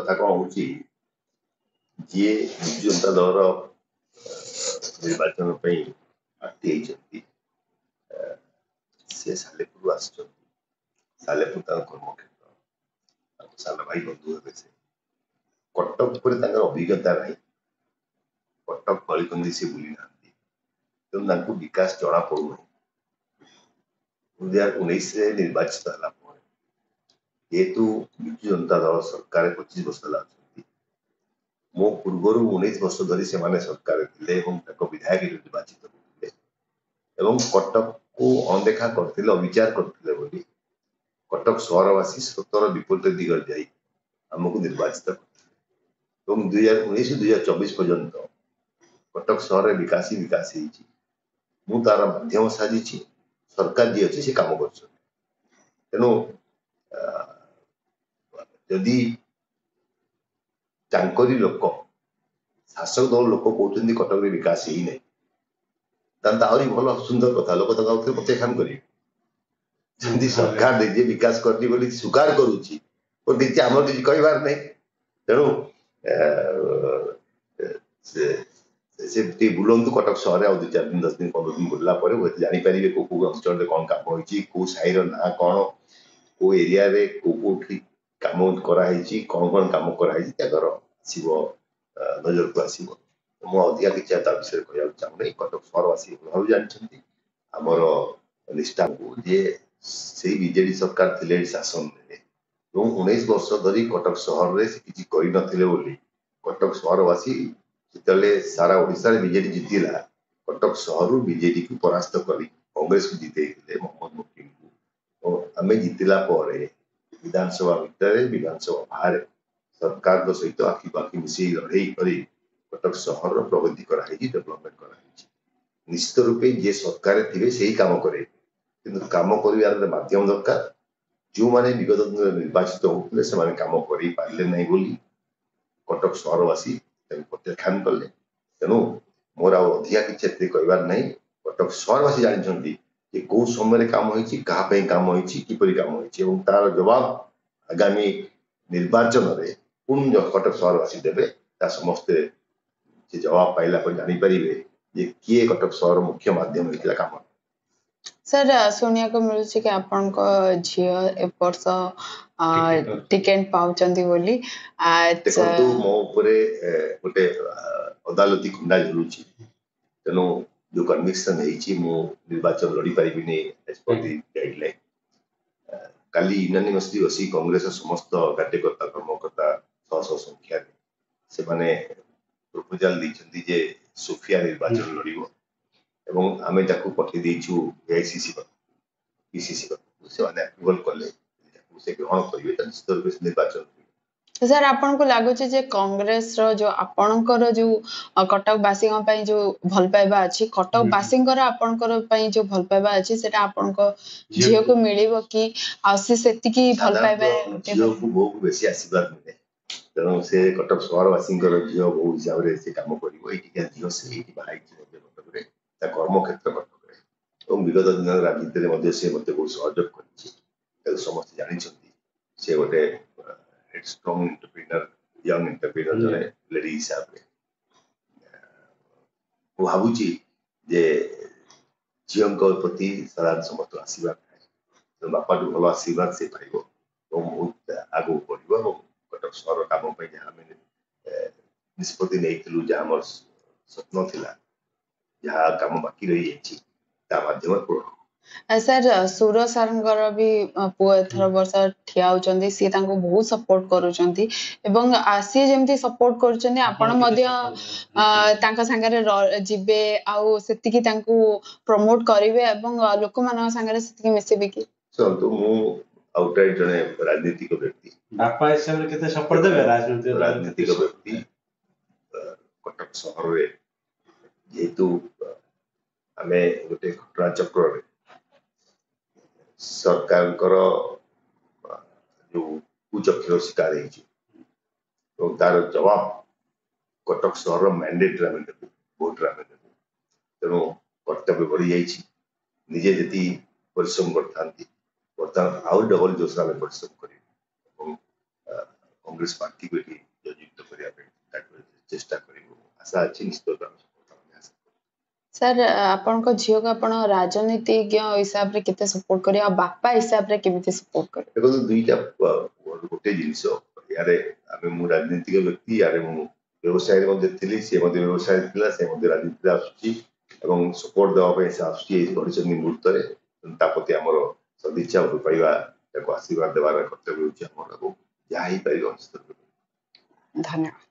कथा कौन हो जी विजु जनता दल निर्वाचन प्रार्थी से सालेपुर सालेपुर कर्मक्षेत्र सान भाई बंधु हे से कटक पर अभिज्ञता ना कटक गलिकंदी से बुली ना तेणु विकास जना पड़ूना 2019 निर्वाचित है जेहेतु विजु जनता दल सरकार 25 वर्ष मो पूर्वर 19 वर्ष धरी से सरकार थे विधायक निर्वाचित होते कटक को अणदेखा करते अविचार करते कटक सहरवासी सतर विपरीत दिगरे जाई आमको निर्वाचित करते 2019 2024 पर्यंत कटक सहर विकास ही विकास मु तार माध्यम साजी सरकार जी अच्छी से कम कर तेणु जदि चांकरी लोक शासक दल लोक कहते कटक विकास ही नहीं आहरी भल सुंदर कथा लोक प्रत्याख्यान करेंगे सरकार निजे विकास कर स्वीकार करुच्ची आम किसी कहबार नहीं तेणु से बुलंतु कटक सहर आ 2-4 दिन 10 दिन 15 दिन बुलला जापारे कौ अंचल कौन कम हो साईर ना कौन को एरिया रे को कम कराई कौन कौन कम कराई नजर को आसो मुझे किसी विषय कहना चाहूना कटक सहरवासी भाव जानते आमर निष्ठा को जे से बीजेडी सरकार थे शासन में 19 वर्ष धरी कटक सहर में किसी कर कटक सहरवासी जिते सारा ओडिशा बीजेडी जीतला कटक सहर बीजेडी को परास्त कर कांग्रेस को जीते मोहम्मद मुफ्ती को आम जीतला विधानसभा भितर विधानसभा बाहर सरकार सहित आखि पाखि मिसे लड़े कर कटक सहर प्रगति कराई डेवलपमेंट कराई निश्चित रूपे जे सरकार थे से ही कम करे किंतु कम कर माध्यम दरकार जो मैंने विगत दिन निर्वाचित होते से कम कर पारे ना कटक सहरवासी प्रत्याख्यान कले तेणु मोर अधिका किसी कहबार ना कटक सहरवासी जानते कि कौ समय कम होपरी कम हो तार जवाब आगामी निर्वाचन में पुणी कटक सहरवासी देवे समस्ते जवाब पाइला जापर जे किए कटक सहर मुख्य माध्यम होता कम सर सुनिया को मिलूँ कि आपण झी ए वर्ष टिकेट पाउचंदी बोली देखो मो ऊपर गोटे अदालती खुंडा झुलुची तेणु जो कन्विक्शन निर्वाचन लड़ी पारिनी एज पर दी गाइडलाइन काली यूनानिमसली बसी कांग्रेस समस्त कार्यकर्ता कर्मकर्ता सौ संख्या से माने प्रपोजल दी जे सोफिया निर्वाचन लड़िबो एवं आमे जाकू पठे देछु एआईसीसी को पीसीसी को से माने अप्रूवल करले से ग्रहण करिवे त निश्चित रूप से निर्वाचन सर आपन को लागुचे जे कांग्रेस रो जो आपनकर जो कटक वासी पई जो भल पाइबा अछि कटक वासींकर आपनकर पई जो भल पाइबा अछि सेटा आपन को झियो को मिलिबो कि आसी सेति की भल पाइबा झियो को बहुत बेसी आशीर्वाद मिले तेणु से कटक सहरवासींकर झियो बहु हिसाब रे से काम करिवो एटी झियो से एटी बाहाई कटक रे ता कर्म क्षेत्र कटक रे विगत दिन राजनीति से मत बहुत सहयोग कर समस्त जानी से गोटे स्ट्रॉन्ग एंटरप्रेन्योर यंग एंटरप्रेन्योर जने लेडी हिसाब रे भावुची जे झियो प्रति साधारण समस्त आशीर्वाद है बापा भल आशीर्वाद से पाइब बहुत आगू बढ़ कटक सहर कम जहाँ निष्पत्ति नहीं जहाँ स्वप्न थिला जहाँ कम बाकी रही माध्यम पूर्ण सर सुर सारंगर भी पुआ एथर वर्ष ठिया होचंदी सी तांको बहुत सपोर्ट करूचंदी एवं सी जेमती सपोर्ट करूचंदी आपण मध्य तांका संगे जिबे आउ सेति की तांको प्रमोट करिवे एवं लोक मानक संगे सेति की मिसेबे की तो मु आउटराइट जने राजनीतिक व्यक्ति बापा हिसाब रे केते सपोर्ट देबे राजनीतिक व्यक्ति कटक सहर रे जेतु आमे गोटे घटना चक्र रे सरकार जो कुचक्र शिकार हो तार जवाब कटक सहर मैंडेट भोट तेणु कर्तव्य बढ़ी जाइए निजे जी परिश्रम करता बर्तमान आउ डबल जोश परिश्रम कर कांग्रेस पार्टी को एटी जयुक्त करिया पे चेष्टा करिबो आशा अछि निश्चित भावे सफलता पाइबा। सर आपनको झियो को आपण राजनीतिज्ञ हिसाब रे केते सपोर्ट करिया आ बापा हिसाब रे केमिति सपोर्ट करिया? देखो दुईटा गोटे जिनिस यारे आमे मु राजनीतिक व्यक्ति यारे मु व्यवसाय मध्ये थिली से मध्ये व्यवसाय थिला से मध्ये राजनीति आसुची एवं सपोर्ट देवा पे से आसुची परिचय मुहूर्त रे तापति हमर सदिच्छा पाइबा ताको आशीर्वाद देवार कर्तव्य होची हमर या ही पाइबो। धन्यवाद।